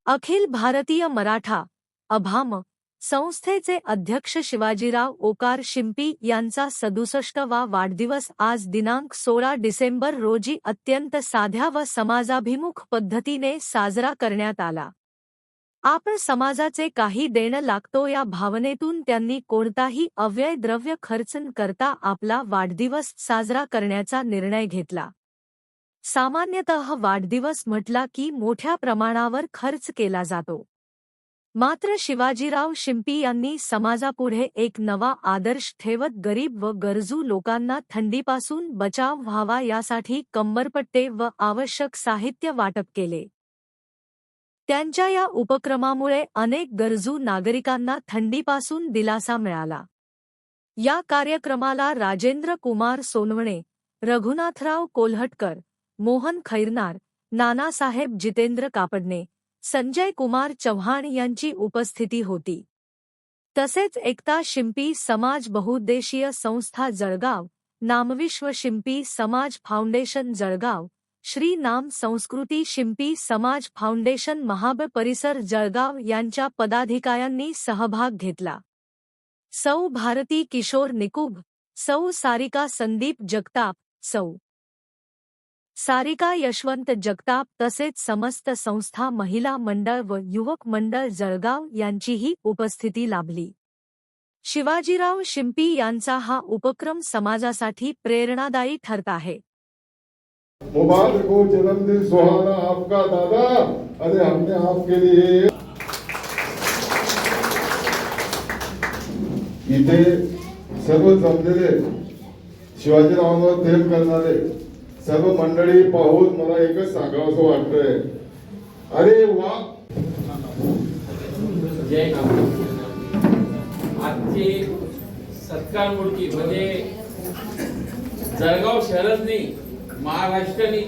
अखिल भारतीय मराठा अभाम संस्थेचे अध्यक्ष शिवाजीराव ओकार शिंपी यांचा 67वा वाढदिवस आज दिनांक 16 डिसेंबर रोजी अत्यंत साध्या व समाजाभिमुख पद्धतीने साजरा करण्यात आला। आपण समाजाचे काही देणं लागतो या भावनेतून त्यांनी कोणताही अव्यय द्रव्य खर्च न करता आपला वाढदिवस साजरा करण्याचा निर्णय घेतला। सामान्यतः वाढदिवस म्हटला की मोठ्या प्रमाणावर खर्च केला जातो, मात्र शिवाजीराव शिंपी यांनी समाजापुढे एक नवा आदर्श ठेवत गरीब व गरजू लोकांना थंडीपासून बचाव व्हावा यासाठी कंबरपट्टे व आवश्यक साहित्य वाटप केले। त्यांच्या या उपक्रमामुळे अनेक गरजू नागरिकांना थंडीपासून दिलासा मिळाला। या कार्यक्रमाला राजेंद्र कुमार सोनवणे, रघुनाथराव कोल्हटकर, मोहन खैरनार, नानासाहेब जितेंद्र कापडणे, संजय कुमार चव्हाण यांची उपस्थिती होती। तसेच एकता शिंपी समाज बहुउद्देशीय संस्था जळगाव, नामविश्व शिंपी समाज फाउंडेशन जळगाव, श्री नाम संस्कृती शिंपी समाज फाउंडेशन महाब परिसर जळगाव यांच्या पदाधिकाऱ्यांनी सहभाग घेतला। सौ भारती किशोर निकुंभ, सौ सारिका संदीप जगताप, सौ सारिका यशवंत जगताप तसेच समस्त संस्था महिला मंडळ व युवक मंडळ जळगाव यांचीही उपस्थिती लाभली। शिवाजीराव शिंपी यांचा हा उपक्रम समाजासाठी प्रेरणादायी ठरत आहे। मुबारक हो जन्मदिन सुहाना आपका दादा, अरे हमने आपके लिए इथे सर्व जमलेले शिवाजीरावांवर प्रेम करणारे सर्व मंडळी पाहून मला एकच सांगावंसं वाटतंय, अरे वा। जय आजची सत्कार मूर्ती म्हणजे जळगाव शहरच नाही महाराष्ट्राने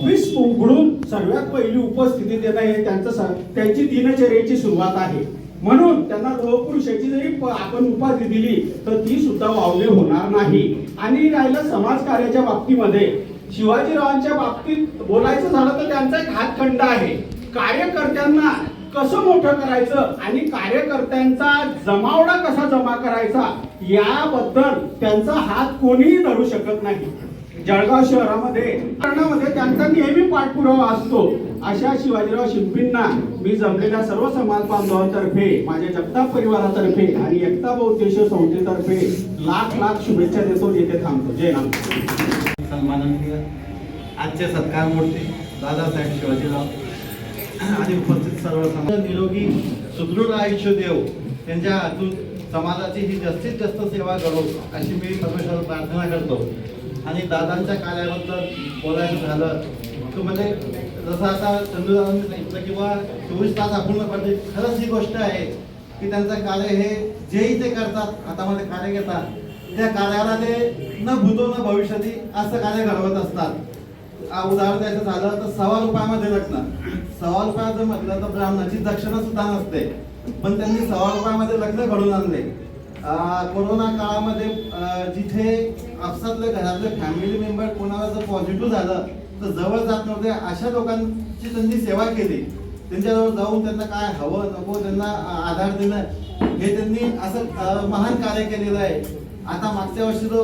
वीस उघडून सर्वात पहिली उपस्थिती देणं हे त्यांची दिनचर्येची सुरुवात आहे। म्हणून त्यांना लोहपुरुषाची जरी आपण उपाधी दिली तर ती सुद्धा वावली होणार नाही। आणि राहिलं समाजकार्याच्या बाबतीमध्ये शिवाजीरावांच्या बाबतीत बोलायचं झालं तर त्यांचा एक हातखंड आहे। कार्यकर्त्यांना कसं मोठं करायचं आणि कार्यकर्त्यांचा जमावडा कसा जमा करायचा याबद्दल त्यांचा हात कोणीही धरू शकत नाही। जळगाव शहरामध्ये त्यांचा नेहमी पाठपुरावा असतो। अशा शिवाजीराव शिंपींना मी जमलेल्या सर्व समाज बांधवांतर्फे, माझ्या जगताप परिवारातर्फे आणि एकता बहुउद्देशीय संस्थेतर्फे लाख लाख शुभेच्छा देतो। येथे थांबतो। जय नाम। सन्माननीय आजचे सत्कार मूर्ती दादासाहेब शिवाजीराव आणि उपस्थित सर्व समाज निरोगी सुदृढ आयुष्य देव, त्यांच्या हातून समाजाची ही जास्तीत जास्त सेवा करो अशी मी परमेश्वराला प्रार्थना करतो। आणि दादांच्या कार्याबद्दल बोलायचं झालं तर म्हणजे जसं आता चंदूदादांनी सांगितलं किंवा 24 तास अपूर्ण पडते, खरंच ही गोष्ट आहे की त्यांचं कार्य हे जेही ते करतात, हातामध्ये कार्य घेतात, त्या कार्याला ते न भूतो न भविष्यती असं कार्य घडवत असतात। उदाहरण द्यायचं झालं तर 1.25 रुपयामध्ये लग्न, 1.25 रुपयाचं म्हटलं तर ब्राह्मणाची दक्षिणा सुद्धा नसते, पण त्यांनी 1.25 रुपयामध्ये लग्न घडवून आणले। कोरोना काळामध्ये जिथे आपसातले घरातले फॅमिली मेंबर कोणाला जर पॉझिटिव्ह झालं तर जवळ जात नव्हते, अशा लोकांची त्यांनी सेवा केली। त्यांच्याजवळ जाऊन त्यांना काय हवं नको त्यांना आधार देणं हे त्यांनी असं महान कार्य केलेलं आहे। आता मागच्या वर्षी जो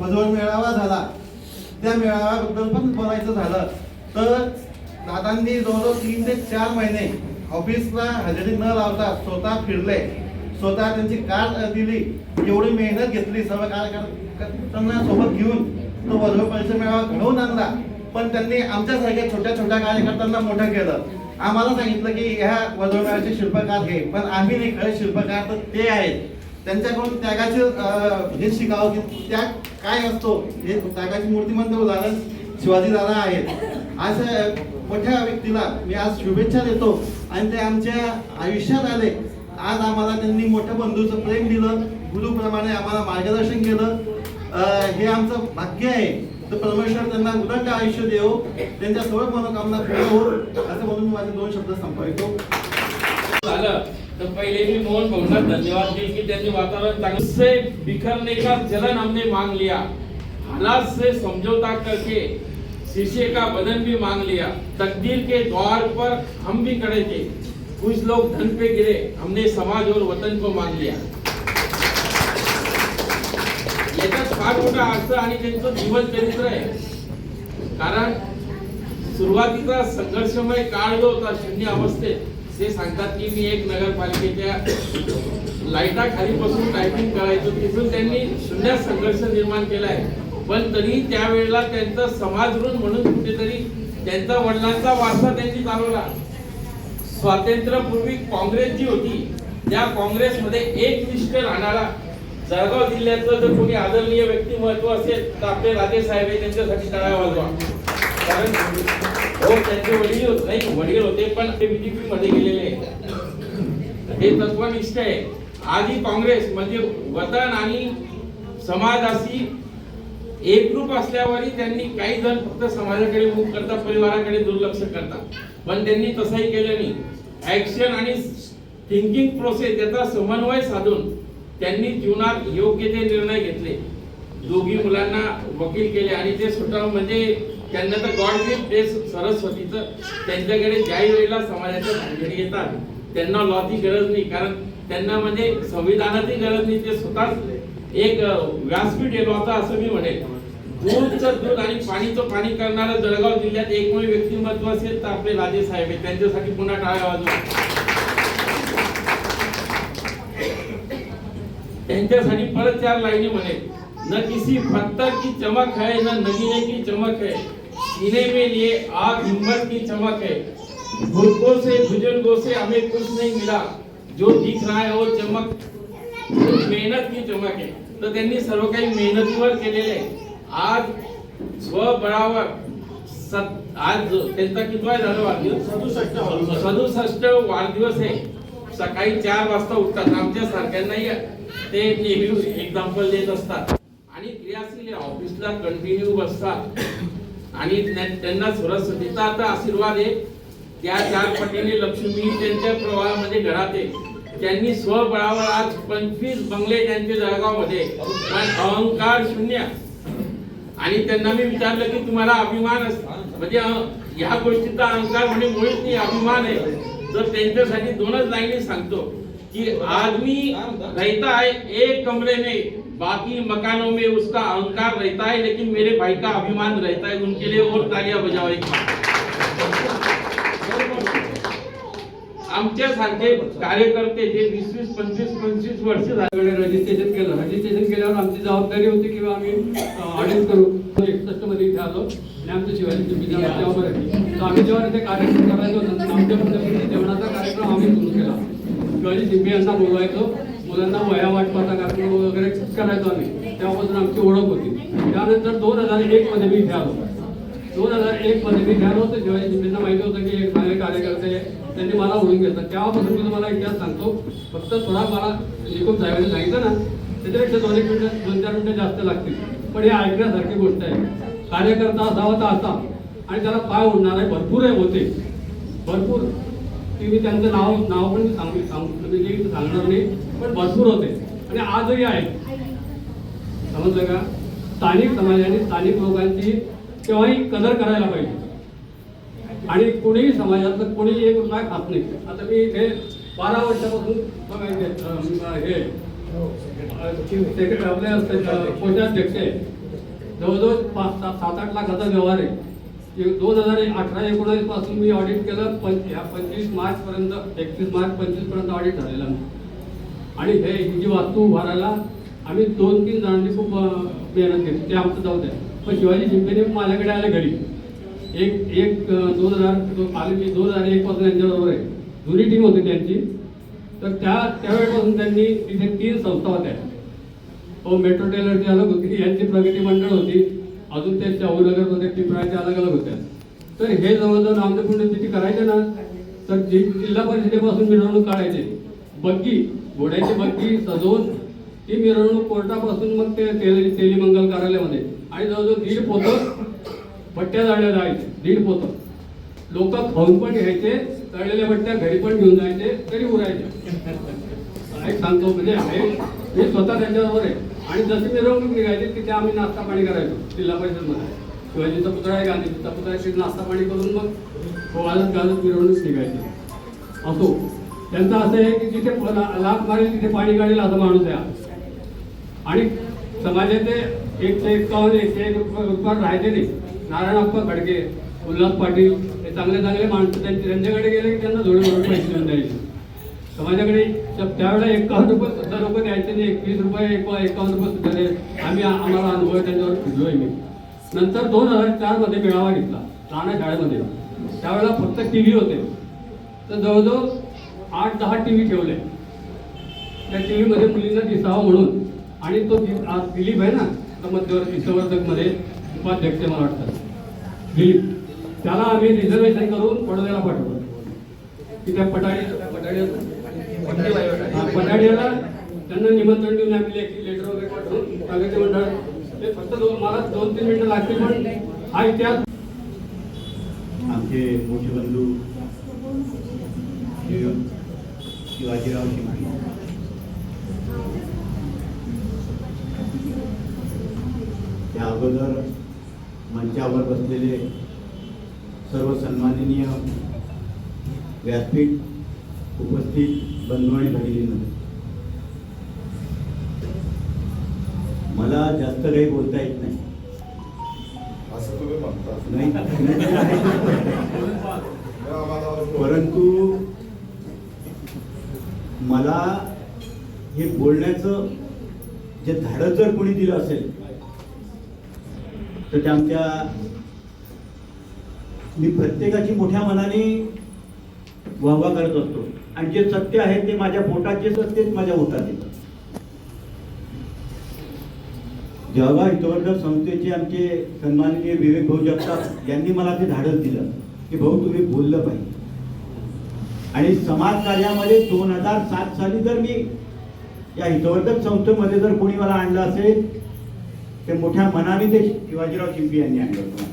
वधूवर मेळावा झाला त्या मेळाव्याबद्दल पण बोलायचं झालं तर दादांनी जवळजवळ 3 ते 4 महिने ऑफिसला हजेरी न लावता स्वतः फिरले, स्वतः त्यांची कार दिली, एवढी मेहनत घेतली, सर्व कार्यकर्त्यांना सोबत घेऊन तो वधू परिसर मेळावा घडवून आणला। पण त्यांनी आमच्यासारख्या छोट्या छोट्या कार्यकर्त्यांना मोठं केलं। आम्हाला सांगितलं की ह्या वधू मेळाव्याचे शिल्पकार हे, पण आम्ही नाही, खरे शिल्पकार तर ते आहेत। त्यांच्याकडून त्यागाचे हे शिकावं की त्याग काय असतो, हे त्यागाची मूर्तिमंत उदाहरण शिवाजी दादा आहेत। अशा मोठ्या व्यक्तीला मी आज शुभेच्छा देतो आणि ते आमच्या आयुष्यात आले। आज आम्हाला त्यांनी मोठ्या बंधूचं प्रेम दिलं, गुरुप्रमाणे आम्हाला मार्गदर्शन केलं, हे आमचं भाग्य आहे। तर परमेश्वर त्यांना उदंड आयुष्य देवो, त्यांच्या सर्व मनोकामना पूर्ण हो असं म्हणून माझे 2 शब्द संपवतो। झालं तर पहले भी मोहन भाऊंना धन्यवाद दिए कि त्यांनी वातावरण चांगलं से बिखरने का चलन हमने मांग लिया, हालात से समझौता करके शीशे का बदन भी मांग लिया, तकदीर के द्वार पर हम भी खड़े थे, कुछ लोग धन पे गिरे, हमने समाज और वतन को मांग लिया. याच्यात फार मोठा अर्थ आणि त्यांचं जीवन चरित्र आहे. कारण सुरुवातीचा संघर्षमय काळ जो होता शून्य अवस्थेत, ते सांगतात की मी एक नगरपालिकेच्या लाईटा खाली बसून टायपिंग करायचो, तिथून त्यांनी शून्य संघर्ष निर्माण केलाय. पण तरी त्यावेळेला त्यांचा समाज ऋण म्हणून कुठेतरी त्यांचा वडिलांचा वारसा त्यांनी चालवला. स्वातंत्र्यपूर्वी काँग्रेस जी होती, त्या काँग्रेसमध्ये एकनिष्ठ राहणारा जळगाव जिल्ह्यातलं जर कोणी आदरणीय व्यक्तिमत्व असेल तर आपले राजे साहेब हे त्यांच्यासाठी टाळ्या वाजवा. कारण हो त्यांचे वडील होते पण ते बीजेपी मध्ये गेलेले हे तत्वनिष्ठ आहे. आधी काँग्रेस म्हणजे वतन आणि समाजाशी एकरूप असल्यावरही त्यांनी काही जण फक्त समाजाकडे मुख करतात, परिवाराकडे दुर्लक्ष करतात. पण त्यांनी तसंही केलं नाही. ऍक्शन आणि थिंकिंग प्रोसेस याचा समन्वय साधून त्यांनी जीवनात योग्य ते निर्णय घेतले. दोघी मुलांना वकील केले आणि ते स्वतः म्हणजे त्यांना तर गॉड गिफ्ट ते सरस्वतीचं. त्यांच्याकडे ज्याही वेळेला समाजाच्या भानगडी येतात त्यांना लॉची गरज नाही, कारण त्यांना म्हणजे संविधानाची गरज नाही. ते स्वतःच एक व्यासपीठ आहे लॉचा असं मी म्हणेल. दूधचं दूध आणि पाणीचं पाणी करणारं जळगाव जिल्ह्यात एकमेव व्यक्तिमत्व असेल तर आपले राजे साहेब आहेत. त्यांच्यासाठी पुन्हा टाळ्या वाजवा. त्यांच्यासाठी परत 4 लाईनी म्हणेल. न किसी पत्थर की चमक है, न नगीने की चमक है, सीने में लिए आग हिम्मत की चमक है, बुजुर्गों से बुजुर्गों से हमें कुछ नहीं मिला, जो दिख रहा है वो चमक मेहनत की चमक है. तर त्यांनी सर्व काही मेहनतीवर केलेले. आज स्वबळावर आज त्यांचा कितवा झाला वाढदिवस? 67 वाढदिवस आहे. सकाळी 4 वाजता उठतात. आमच्या सारख्यांनाही ते नेहमी एक्झाम्पल देत असतात आणि क्रियाशील ऑफिसला कंटिन्यू बसतात आणि त्यांना सरस्वतीचा आता आशीर्वाद आहे. त्या 4 पटीने लक्ष्मी त्यांच्या प्रवाहामध्ये घरात आहे. त्यांनी स्वबळावर आज 25 बंगले त्यांचे जळगाव मध्ये, पण अहंकार शून्य. आणि त्यांना मी विचारलं की तुम्हाला अभिमान म्हणजे ह्या गोष्टीचा अहंकार म्हणजे मुळीच नाही, अभिमान आहे. तर त्यांच्यासाठी 2च लाईनी सांगतो कि आदमी रहता है एक कमरे में, बाकी मकानों में उसका अहंकार रहता है, लेकिन मेरे भाई का अभिमान रहता है. उनके लिए और तालियां बजाओ एक बार. आमच्या सारखे कार्यकर्ते जे 20 25 वर्ष झाले रजिस्ट्रेशन केल्यावर आमची जबाबदारी होती की आम्ही ऑडिट करू. 61 मध्ये इथे आलो आणि आमचं शिवाजी चिंपीच्या माध्यमावर तर आम्ही जेव्हा इथे कार्यक्रम करायचो आमच्या पद्धतीने जेवणाचा कार्यक्रम आम्ही सुरू केला. शिवाजी चिंपी यांना बोलवायचो, मुलांना वया वाटपाचा कार्यक्रम वगैरे करायचो आम्ही. तेव्हापासून आमची ओळख होती. त्यानंतर 2001 मध्ये मी इथे आलो. 2001 मध्ये मी इथे आलो तर शिवाजी चिंपींना माहिती होतं की एक माझे कार्यकर्ते त्यांनी मला ओळखून घेतलं. तेव्हापासून मी तुम्हाला इतिहास सांगतो. फक्त थोडा मला निकोप साहेबांनी सांगितलं ना त्याच्यापेक्षा 2-4 मिनिटं जास्त लागतील, पण हे ऐकण्यासारखी गोष्ट आहे. कार्यकर्ता असावा तर असा आणि त्याला पाय उडणार आहे. भरपूर होते भरपूर. की मी त्यांचं नाव पण सांगणार नाही, पण भरपूर होते आणि आजही आहेत. समजलं का? स्थानिक समाजाने स्थानिक लोकांची केव्हाही कदर करायला पाहिजे आणि कोणीही समाजातलं कोणी 1 रुपया खात नाही. आता मी इथे 12 वर्षापासून हे सेक्रेटरी आपले असतात कोषाध्यक्ष आहे. जवळजवळ 7-8 लाखाचा व्यवहार आहे. 2018-19 पासून मी ऑडिट केलं. 25 मार्च पर्यंत 31 मार्च 25 पर्यंत ऑडिट झालेलं. आणि ही जी वास्तू उभारायला आम्ही 2-3 जणांनी खूप मेहनत घेतली. ते आमचं जाऊ द्या. पण शिवाजी चिंपेने माझ्याकडे आले घरी. एक 2001 पासून यांच्याबरोबर आहे. जुनी टीम होती त्यांची. तर त्यावेळेपासून त्यांनी तिथे 3 संस्था होत्या. मेट्रो टेलरची अलग होती, यांची प्रगती मंडळ होती, अजून ते शाहूनगरमध्ये टिपराच्या अलग अलग होत्या. तर हे जवळजवळ नामदेव पुण्यतिथी करायचे ना तर जिल्हा परिषदेपासून मिरवणूक काढायचे. बग्गी घोड्याची बग्गी सजवून ती मिरवणूक कोर्टापासून मग ते तेली मंगल कार्यालयामध्ये आणि जवळजवळ 1.5 पोतं भट्ट्या जाळल्या जायचे. 1.5 पोतं लोक खाऊन पण घ्यायचे, तळलेल्या भट्ट्या घरी पण घेऊन जायचे, तरी उरायचे. एक सांगतो म्हणजे मी स्वतः त्यांच्याबरोबर आहे. आणि जशी मिरवणूक निघायची तिथे आम्ही नाश्ता पाणी करायचो जिल्हा परिषदमध्ये. शिवाजीचा पुतळा आहे, गांधीजीचा पुतळा आहे, तिथे नाश्ता पाणी करून मग वाजत गाजत मिरवणूक निघायची. असो, त्यांचं असं आहे की जिथे लाख मारेल तिथे पाणी काढेल असा माणूस आहे. आणि समाजाचे 151 101 रुपयावर राहायचे नाही. नारायणप्पा खडके, उल्हास पाटील हे चांगले चांगले माणसं त्यांच्याकडे गेले की त्यांना जोडे भरून पैसे देऊन द्यायचे. समाजाकडे त्यावेळेला 51 रुपये सुद्धा लोक द्यायचे नाही. 21 रुपये 51 रुपये सुद्धा द्यायचे. आम्हाला अनुभव त्यांच्यावर फिरलोय मी. नंतर 2004 मध्ये मेळावा घेतला राणा शाळेमध्ये. त्यावेळेला फक्त TV होते, तर जवळजवळ 8-10 TV ठेवले. त्या TV मध्ये मुलींना दिसावं म्हणून. आणि तो दिलीप आहे ना, मध्यवर्ती संवर्धकमध्ये उपाध्यक्ष मला वाटतं दिलीप, त्याला आम्ही रिझर्वेशन करून पडोद्याला पाठवलं की त्या पटाडियाला त्यांना निमंत्रण देऊन आम्ही लेटर वगैरे पाठवून प्रगती मंडळ ते फक्त मला 2-3 मिनिटं लागतील. पण हा इतिहास आमचे मोठे बंधू शिवाजीराव शिंपी, त्या अगोदर मंचावर बसलेले सर्व सन्माननीय व्यासपीठ उपस्थित बंधू आणि भगिनींनो, मला जास्त काही बोलता येत नाही. असं तुम्ही म्हणता नाही परंतु मला हे बोलण्याचं जे धाडस जर कोणी दिलं असेल तर ते मी प्रत्येकाची मोठ्या मनाने वाहवा करत असतो. आणि जे सत्य आहे ते माझ्या पोटात जे सत्य माझ्या पोटात येतं. जळगाव हितवर्धक संस्थेचे आमचे सन्माननीय विवेक भाऊ जगताप यांनी मला ते धाडस दिलं की भाऊ तुम्ही बोललं पाहिजे. आणि समाज कार्यामध्ये 2007 साली जर मी या हितवर्धक संस्थेमध्ये जर कोणी मला आणलं असेल ते मोठ्या मनाने ते शिवाजीराव शिंपी यांनी आणलं होतं.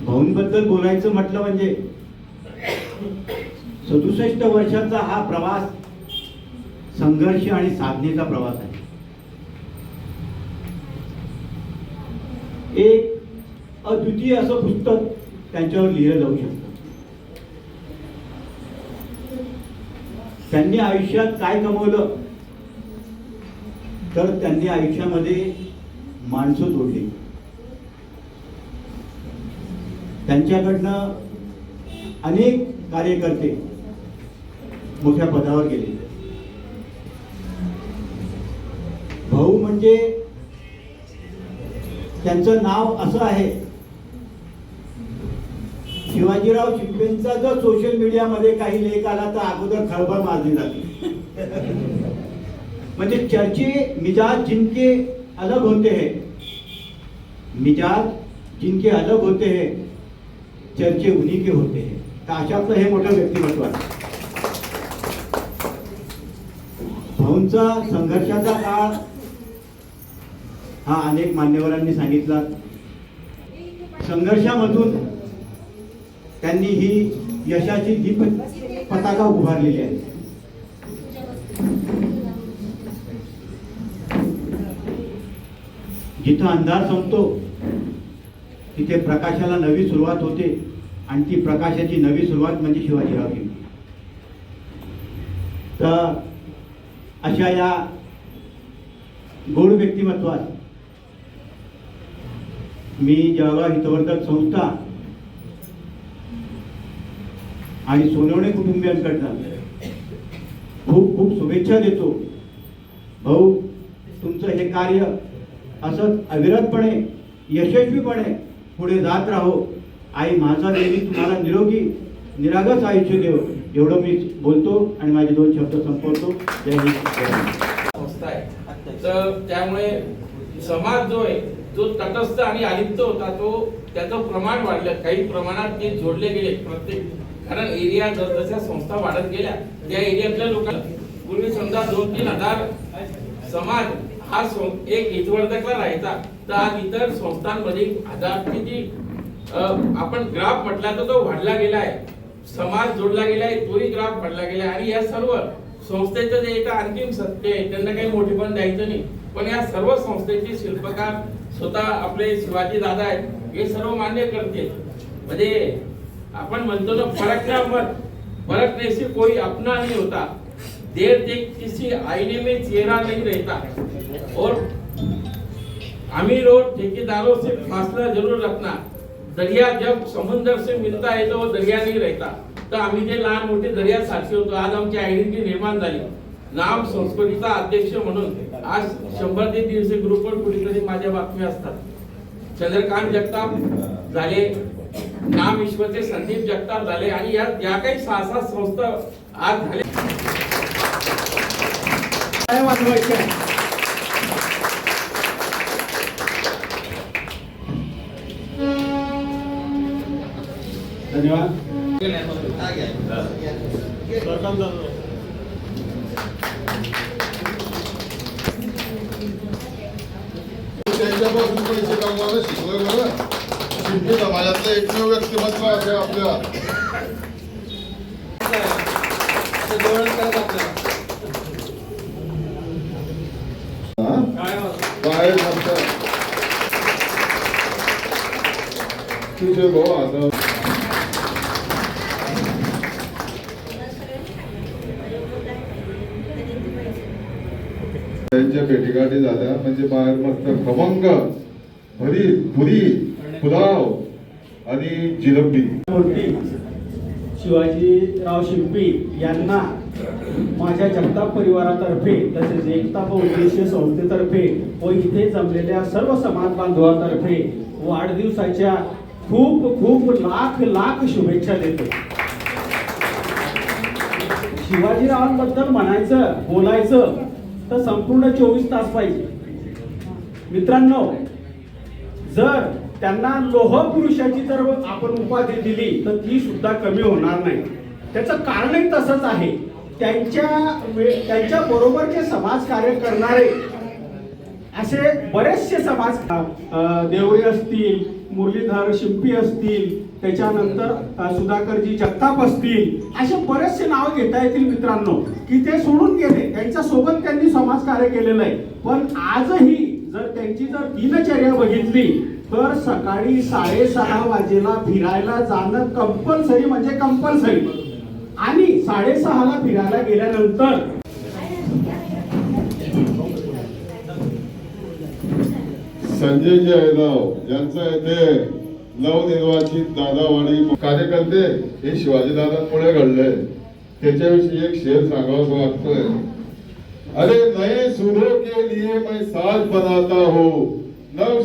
भाऊंबद्दल बोलायचं म्हटलं म्हणजे 67 वर्षाचा हा प्रवास संघर्ष आणि साधनेचा प्रवास आहे. एक अद्वितीय असं पुस्तक त्यांच्यावर लिहिलं जाऊ शकतं. त्यांनी आयुष्यात काय कमवलं तर त्यांनी आयुष्यामध्ये माणसं जोडली. त्यांच्याकडनं अनेक कार्यकर्ते मोठ्या पदावर गेले. भाऊ म्हणजे त्यांचं नाव असं आहे, शिवाजीराव शिंपेंचा जर सोशल मीडियामध्ये काही लेख आला तर अगोदर खळबळ मारली जाते. म्हणजे चर्चे मिजाज जिनके अलग होते हैं, मिजाज जिनके अलग होते हैं, चर्चे उन्हीं के होते हैं. तर अशातलं हे मोठं व्यक्तिमत्व आहे. भाऊंचा संघर्षाचा काळ हा अनेक मान्यवरांनी सांगितला. संघर्षामधून त्यांनी ही यशाची दीप पताका उभारलेली आहे. जिथं अंधार संपतो तिथे प्रकाशाला नवी सुरुवात होते आणि ती प्रकाशाची नवी सुरुवात म्हणजे शिवाजीराव शिंपी. तर अशा या गोड व्यक्तिमत्वात मी जळगाव हितवर्धक संस्था आणि सोनवणे कुटुंबियांकडनं खूप खूप शुभेच्छा देतो. भाऊ, तुमचं हे कार्य असंच अविरतपणे यशस्वीपणे पुढे जात राहो. आई माझा देवी तुम्हाला निरोगी निरागस आयुष्य देव, एवढं मी बोलतो आणि माझे 2 शब्द संपवतो. जय हिंद. संस्था आहे, तर त्यामुळे समाज जो आहे जो तटस्थ आणि अलिप्त होता तो त्याचं प्रमाण वाढलं. काही प्रमाणात ते जोडले गेले प्रत्येक, कारण एरिया जसजशा संस्था वाढत गेल्या त्या एरियातल्या लोकांना पूर्वी समजा 2-3 हजार समाज हा एक हितवर्धकला राहायचा, तर आज इतर संस्थांमध्ये हजारची जी आपण ग्राफ म्हटला तर तो वाढला गेला आहे. समाज जोडला गेला आहे, तोही ग्राफ वाढला गेला आहे. आणि या सर्व संस्थेचं जे एका अंतिम सत्य आहे त्यांना काही मोठेपण द्यायचं नाही, पण या सर्व संस्थेचे शिल्पकार स्वतः आपले शिवाजी दादा आहेत, हे सर्व मान्य करते. म्हणजे आपण म्हणतो ना, फरकने से कोई अपना नहीं होता, देर देख किसी आईने में चेहरा नहीं रहता, और अमीर और ठेकेदारों से फासला जरूर रखना. दरिया जब समुद्र से मिलता है तो वो दरिया नहीं रहता. तर आम्ही जे लहान मोठे दर्या साक्षी होतो, आज आमची आयडेंटिटी निर्माण झाली. नाम संस्कृतीचा अध्यक्ष म्हणून आज 100 ते 150 ग्रुपवर कुठेतरी माझ्या बातम्या असतात. चंद्रकांत जगताप झाले, नाम विश्वचे संदीप जगताप झाले, आणि या काही 6-7 संस्था आज झाले. काय वाजवायचं? धन्यवाद. त्यांच्यापासून पैसे कमवायला शिकलोय बरं. शिंपी समाजातलं एकमेव व्यक्तिमत्व आहे आपल्या. बाहेर नसतात तुझे भाऊ आता त्यांच्या भेटीगाठी झाल्या म्हणजे बाहेर मस्त खमंग भरी पुरी पुलाव आणि जिलबी. मूर्ती शिवाजीराव शिंपी यांना माझ्या जगताप परिवारातर्फे तसेच एकता उद्देश संस्थेतर्फे व इथे जमलेल्या सर्व समाज बांधवांतर्फे वाढदिवसाच्या खूप खूप लाख लाख शुभेच्छा देतो. शिवाजीरावांबद्दल म्हणायचं बोलायचं तर संपूर्ण 24 तास पाहिजे. मित्रांनो, जर त्यांना लोह पुरुषाची जर आपण उपाधी दिली तर ती सुद्धा कमी होणार नाही. त्याचं कारणही तसंच आहे. त्यांच्या बरोबरचे समाजकार्य करणारे असे बरेचसे समाज, देवरे असतील, मुरलीधर शिंपी असतील, त्याच्यानंतर सुधाकरजी जगताप असतील, असे बरेचसे नाव घेता येतील मित्रांनो, की ते सोडून गेले. त्यांच्या सोबत त्यांनी समाजकार्य केलेलं आहे. पण आजही जर त्यांची जर दिनचर्या बघितली तर सकाळी 6:30 वाजेला फिरायला जाणं कंपल्सरी, म्हणजे कंपल्सरी. आणि 6:30ला फिरायला गेल्यानंतर संजय जयराव यांचा येथे नवनिर्वाचित दादावाडी कार्यकर्ते हे शिवाजी दादांमुळे घडले. त्याच्याविषयी एक शेर सांगावं वाटतोय. अरे नए सूरों के लिए मैं साज बनाता हूँ, नव